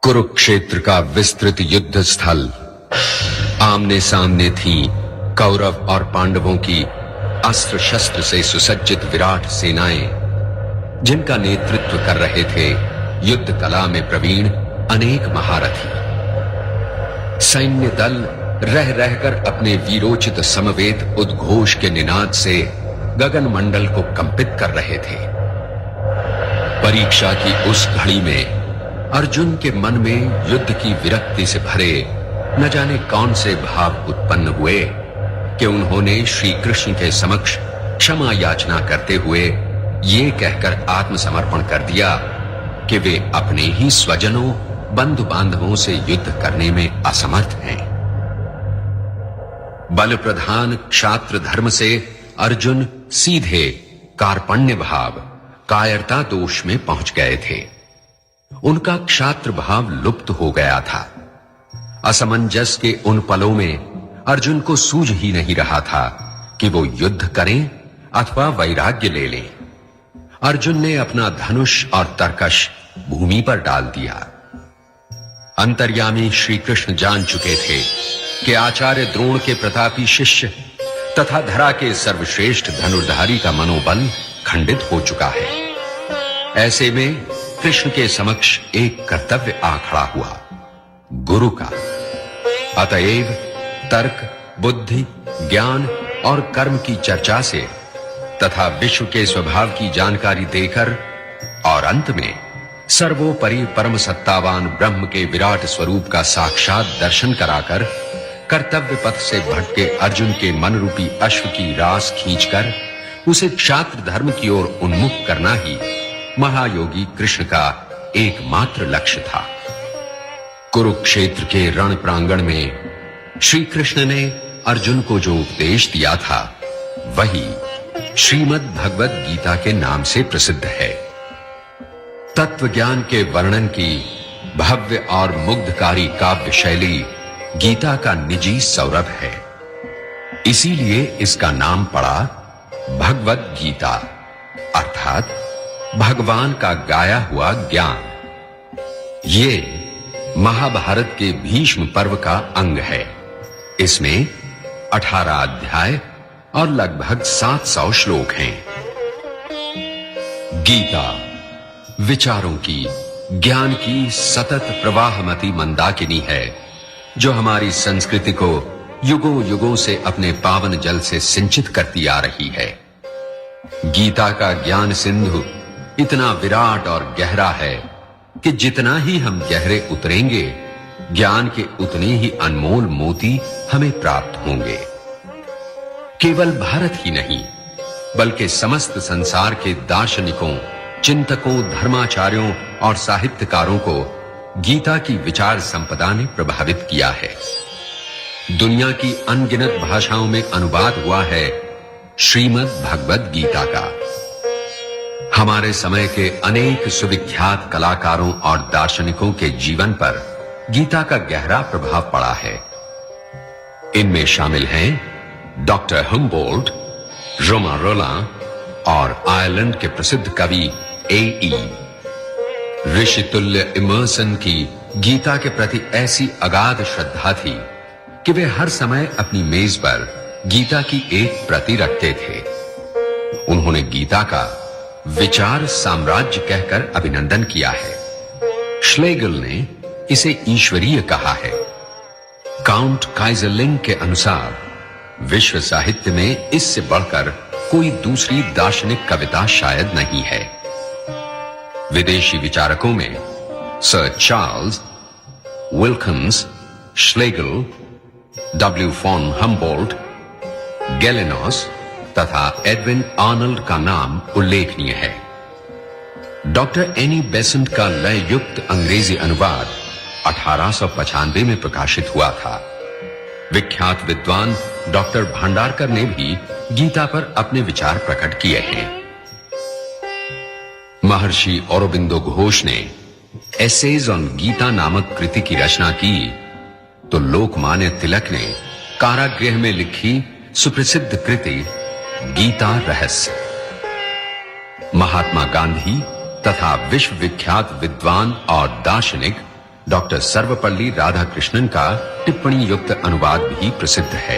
कुरुक्षेत्र का विस्तृत युद्ध स्थल। आमने सामने थी कौरव और पांडवों की अस्त्र शस्त्र से सुसज्जित विराट सेनाएं, जिनका नेतृत्व कर रहे थे युद्ध कला में प्रवीण अनेक महारथी। सैन्य दल रह रहकर अपने वीरोचित समवेत उद्घोष के निनाद से गगन मंडल को कंपित कर रहे थे। परीक्षा की उस घड़ी में अर्जुन के मन में युद्ध की विरक्ति से भरे न जाने कौन से भाव उत्पन्न हुए कि उन्होंने श्री कृष्ण के समक्ष क्षमा याचना करते हुए ये कहकर आत्मसमर्पण कर दिया कि वे अपने ही स्वजनों बंधु बांधवों से युद्ध करने में असमर्थ हैं। बल प्रधान क्षात्र धर्म से अर्जुन सीधे कार्पण्य भाव कायरता दोष में पहुंच गए थे। उनका क्षात्र भाव लुप्त हो गया था। असमंजस के उन पलों में अर्जुन को सूझ ही नहीं रहा था कि वो युद्ध करें अथवा वैराग्य ले लें। अर्जुन ने अपना धनुष और तरकश भूमि पर डाल दिया। अंतर्यामी श्री कृष्ण जान चुके थे कि आचार्य द्रोण के प्रतापी शिष्य तथा धरा के सर्वश्रेष्ठ धनुर्धारी का मनोबल खंडित हो चुका है। ऐसे में कृष्ण के समक्ष एक कर्तव्य आ खड़ा हुआ, गुरु का। अतएव तर्क, बुद्धि, ज्ञान और कर्म की चर्चा से तथा विश्व के स्वभाव की जानकारी देकर और अंत में सर्वोपरि परम सत्तावान ब्रह्म के विराट स्वरूप का साक्षात दर्शन कराकर कर्तव्य पथ से भटके अर्जुन के मन रूपी अश्व की रास खींचकर उसे क्षात्र धर्म की ओर उन्मुख करना ही महायोगी कृष्ण का एकमात्र लक्ष्य था। कुरुक्षेत्र के रण प्रांगण में श्री कृष्ण ने अर्जुन को जो उपदेश दिया था वही श्रीमद् भगवद गीता के नाम से प्रसिद्ध है। तत्व ज्ञान के वर्णन की भव्य और मुग्धकारी काव्य शैली गीता का निजी सौरभ है। इसीलिए इसका नाम पड़ा भगवद गीता, अर्थात भगवान का गाया हुआ ज्ञान। ये महाभारत के भीष्म पर्व का अंग है। इसमें 18 अध्याय और लगभग 700 श्लोक हैं। गीता विचारों की, ज्ञान की सतत प्रवाहमती मंदाकिनी है, जो हमारी संस्कृति को युगों युगों से अपने पावन जल से सिंचित करती आ रही है। गीता का ज्ञान सिंधु इतना विराट और गहरा है कि जितना ही हम गहरे उतरेंगे, ज्ञान के उतने ही अनमोल मोती हमें प्राप्त होंगे। केवल भारत ही नहीं, बल्कि समस्त संसार के दार्शनिकों, चिंतकों, धर्माचार्यों और साहित्यकारों को गीता की विचार संपदा ने प्रभावित किया है। दुनिया की अनगिनत भाषाओं में अनुवाद हुआ है श्रीमद् भगवद गीता का। हमारे समय के अनेक सुविख्यात कलाकारों और दार्शनिकों के जीवन पर गीता का गहरा प्रभाव पड़ा है। इनमें शामिल हैं डॉक्टर हम्बोल्ट, रोमा रोलां और आयरलैंड के प्रसिद्ध कवि ए.ई. ऋषितुल्य इमर्सन की गीता के प्रति ऐसी अगाध श्रद्धा थी कि वे हर समय अपनी मेज पर गीता की एक प्रति रखते थे। उन्होंने गीता का विचार साम्राज्य कहकर अभिनंदन किया है। श्लेगल ने इसे ईश्वरीय कहा है। काउंट काइजरलिंग के अनुसार विश्व साहित्य में इससे बढ़कर कोई दूसरी दार्शनिक कविता शायद नहीं है। विदेशी विचारकों में sir Charles Wilkins, Schlegel, W von Humboldt, Galanos तथा एडविन आर्नल्ड का नाम उल्लेखनीय है। डॉक्टर एनी बेसेंट का लय युक्त अंग्रेजी अनुवाद 1895 में प्रकाशित हुआ था। विख्यात विद्वान डॉक्टर भांडारकर ने भी गीता पर अपने विचार प्रकट किए हैं। महर्षि औरोबिंदो घोष ने एसेज ऑन गीता नामक कृति की रचना की, तो लोकमान्य तिलक ने कारागृह में लिखी सुप्रसिद्ध कृति गीता रहस्य। महात्मा गांधी तथा विश्व विख्यात विद्वान और दार्शनिक डॉक्टर सर्वपल्ली राधाकृष्णन का टिप्पणी युक्त अनुवाद भी प्रसिद्ध है।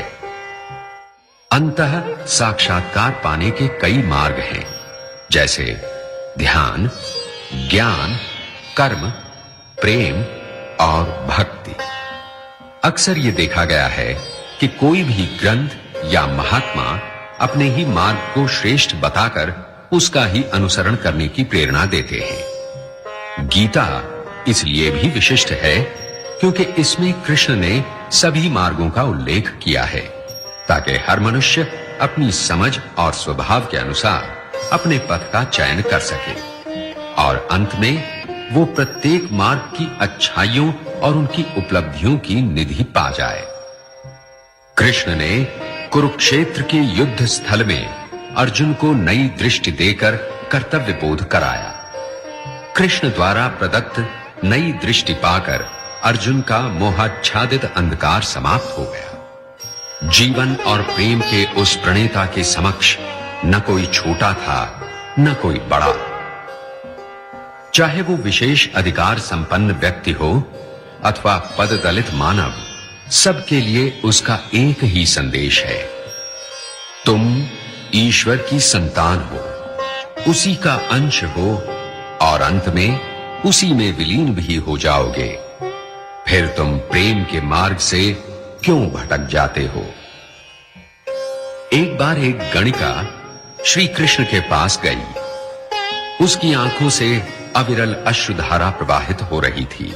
अंतः साक्षात्कार पाने के कई मार्ग हैं, जैसे ध्यान, ज्ञान, कर्म, प्रेम और भक्ति। अक्सर यह देखा गया है कि कोई भी ग्रंथ या महात्मा अपने ही मार्ग को श्रेष्ठ बताकर उसका ही अनुसरण करने की प्रेरणा देते हैं। गीता इसलिए भी विशिष्ट है क्योंकि इसमें कृष्ण ने सभी मार्गों का उल्लेख किया है, ताकि हर मनुष्य अपनी समझ और स्वभाव के अनुसार अपने पथ का चयन कर सके और अंत में वो प्रत्येक मार्ग की अच्छाइयों और उनकी उपलब्धियों की निधि पा जाए। कृष्ण ने कुरुक्षेत्र के युद्ध स्थल में अर्जुन को नई दृष्टि देकर कर्तव्य बोध कराया। कृष्ण द्वारा प्रदत्त नई दृष्टि पाकर अर्जुन का मोहाच्छादित अंधकार समाप्त हो गया। जीवन और प्रेम के उस प्रणेता के समक्ष न कोई छोटा था न कोई बड़ा। चाहे वो विशेष अधिकार संपन्न व्यक्ति हो अथवा पद दलित मानव, सबके लिए उसका एक ही संदेश है, तुम ईश्वर की संतान हो, उसी का अंश हो और अंत में उसी में विलीन भी हो जाओगे। फिर तुम प्रेम के मार्ग से क्यों भटक जाते हो? एक बार एक गणिका श्री कृष्ण के पास गई। उसकी आंखों से अविरल अश्रुधारा प्रवाहित हो रही थी।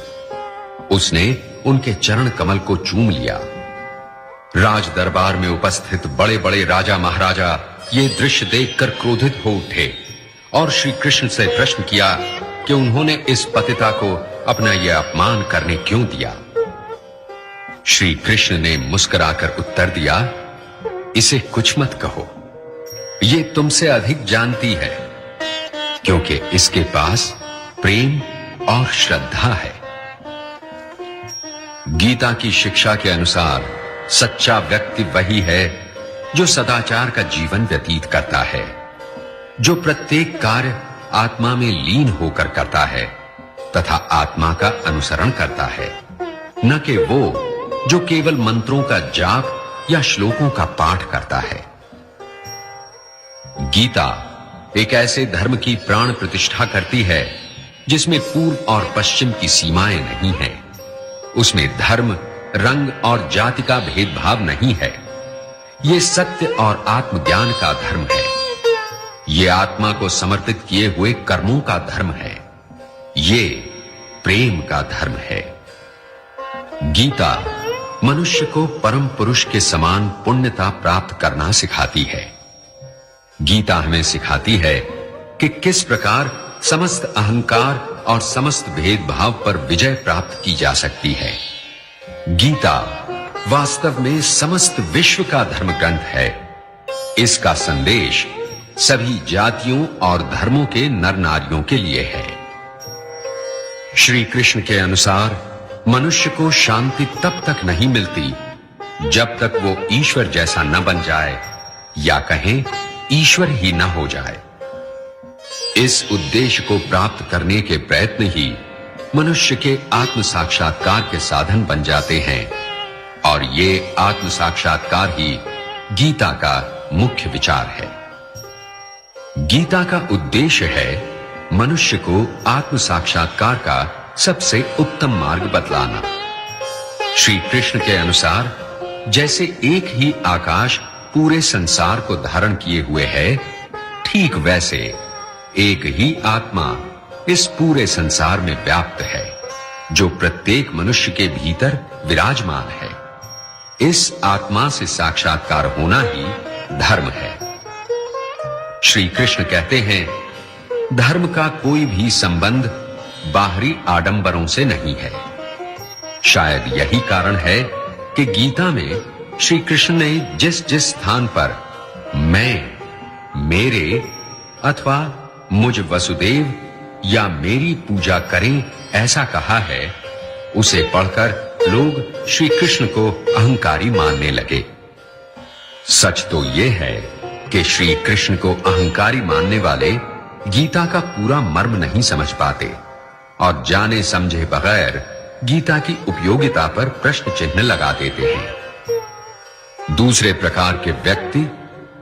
उसने उनके चरण कमल को चूम लिया। राज दरबार में उपस्थित बड़े बड़े राजा महाराजा ये दृश्य देखकर क्रोधित हो उठे और श्री कृष्ण से प्रश्न किया कि उन्होंने इस पतिता को अपना यह अपमान करने क्यों दिया। श्री कृष्ण ने मुस्कुराकर उत्तर दिया, इसे कुछ मत कहो, ये तुमसे अधिक जानती है, क्योंकि इसके पास प्रेम और श्रद्धा है। गीता की शिक्षा के अनुसार सच्चा व्यक्ति वही है जो सदाचार का जीवन व्यतीत करता है, जो प्रत्येक कार्य आत्मा में लीन होकर करता है तथा आत्मा का अनुसरण करता है, न कि वो जो केवल मंत्रों का जाप या श्लोकों का पाठ करता है। गीता एक ऐसे धर्म की प्राण प्रतिष्ठा करती है जिसमें पूर्व और पश्चिम की सीमाएं नहीं हैं। उसमें धर्म, रंग और जाति का भेदभाव नहीं है। ये सत्य और आत्मज्ञान का धर्म है। ये आत्मा को समर्पित किए हुए कर्मों का धर्म है। ये प्रेम का धर्म है। गीता मनुष्य को परम पुरुष के समान पुण्यता प्राप्त करना सिखाती है। गीता हमें सिखाती है कि किस प्रकार समस्त अहंकार और समस्त भेदभाव पर विजय प्राप्त की जा सकती है। गीता वास्तव में समस्त विश्व का धर्म ग्रंथ है। इसका संदेश सभी जातियों और धर्मों के नर नारियों के लिए है। श्री कृष्ण के अनुसार मनुष्य को शांति तब तक नहीं मिलती जब तक वो ईश्वर जैसा न बन जाए, या कहें ईश्वर ही न हो जाए। इस उद्देश्य को प्राप्त करने के प्रयत्न ही मनुष्य के आत्म साक्षात्कार के साधन बन जाते हैं, और ये आत्म साक्षात्कार ही गीता का मुख्य विचार है। गीता का उद्देश्य है मनुष्य को आत्म साक्षात्कार का सबसे उत्तम मार्ग बतलाना। श्री कृष्ण के अनुसार जैसे एक ही आकाश पूरे संसार को धारण किए हुए है, ठीक वैसे एक ही आत्मा इस पूरे संसार में व्याप्त है, जो प्रत्येक मनुष्य के भीतर विराजमान है। इस आत्मा से साक्षात्कार होना ही धर्म है। श्री कृष्ण कहते हैं, धर्म का कोई भी संबंध बाहरी आडंबरों से नहीं है। शायद यही कारण है कि गीता में श्री कृष्ण ने जिस जिस स्थान पर मैं, मेरे अथवा मुझ वसुदेव या मेरी पूजा करें ऐसा कहा है, उसे पढ़कर लोग श्री कृष्ण को अहंकारी मानने लगे। सच तो यह है कि श्री कृष्ण को अहंकारी मानने वाले गीता का पूरा मर्म नहीं समझ पाते और जाने समझे बगैर गीता की उपयोगिता पर प्रश्न चिन्ह लगा देते हैं। दूसरे प्रकार के व्यक्ति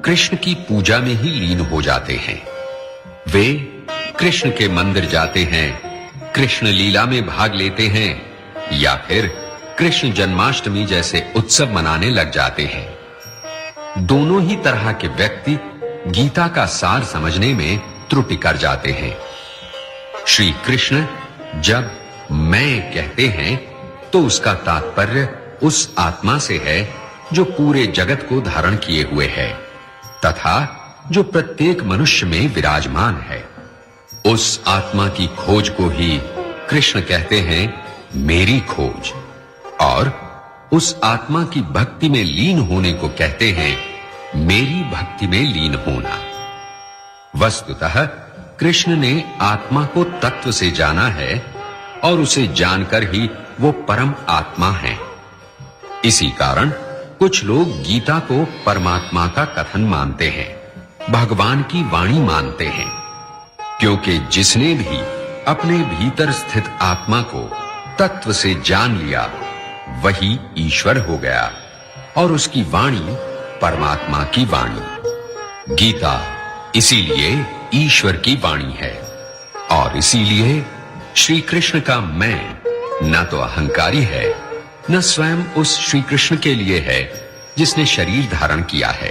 कृष्ण की पूजा में ही लीन हो जाते हैं। वे कृष्ण के मंदिर जाते हैं, कृष्ण लीला में भाग लेते हैं या फिर कृष्ण जन्माष्टमी जैसे उत्सव मनाने लग जाते हैं। दोनों ही तरह के व्यक्ति गीता का सार समझने में त्रुटि कर जाते हैं। श्री कृष्ण जब मैं कहते हैं तो उसका तात्पर्य उस आत्मा से है जो पूरे जगत को धारण किए हुए है तथा जो प्रत्येक मनुष्य में विराजमान है। उस आत्मा की खोज को ही कृष्ण कहते हैं मेरी खोज, और उस आत्मा की भक्ति में लीन होने को कहते हैं मेरी भक्ति में लीन होना। वस्तुतः कृष्ण ने आत्मा को तत्व से जाना है और उसे जानकर ही वो परम आत्मा है। इसी कारण कुछ लोग गीता को परमात्मा का कथन मानते हैं, भगवान की वाणी मानते हैं, क्योंकि जिसने भी अपने भीतर स्थित आत्मा को तत्व से जान लिया वही ईश्वर हो गया और उसकी वाणी परमात्मा की वाणी। गीता इसीलिए ईश्वर की वाणी है और इसीलिए श्री कृष्ण का मैं न तो अहंकारी है न स्वयं उस श्री कृष्ण के लिए है जिसने शरीर धारण किया है,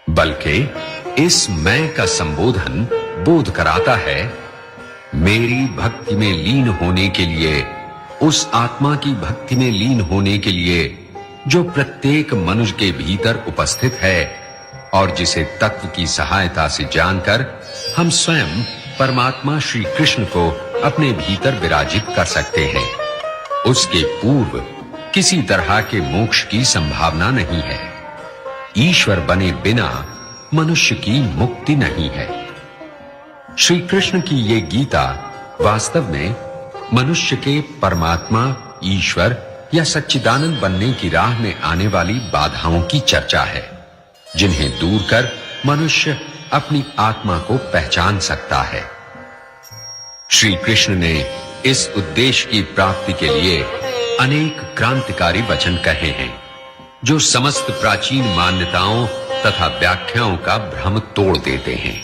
बल्कि इस मैं का संबोधन बोध कराता है मेरी भक्ति में लीन होने के लिए, उस आत्मा की भक्ति में लीन होने के लिए जो प्रत्येक मनुष्य के भीतर उपस्थित है और जिसे तत्व की सहायता से जानकर हम स्वयं परमात्मा श्री कृष्ण को अपने भीतर विराजित कर सकते हैं। उसके पूर्व किसी तरह के मोक्ष की संभावना नहीं है। ईश्वर बने बिना मनुष्य की मुक्ति नहीं है। श्री कृष्ण की ये गीता वास्तव में मनुष्य के परमात्मा, ईश्वर या सच्चिदानंद बनने की राह में आने वाली बाधाओं की चर्चा है, जिन्हें दूर कर मनुष्य अपनी आत्मा को पहचान सकता है। श्री कृष्ण ने इस उद्देश्य की प्राप्ति के लिए अनेक क्रांतिकारी वचन कहे हैं, जो समस्त प्राचीन मान्यताओं तथा व्याख्याओं का भ्रम तोड़ देते हैं।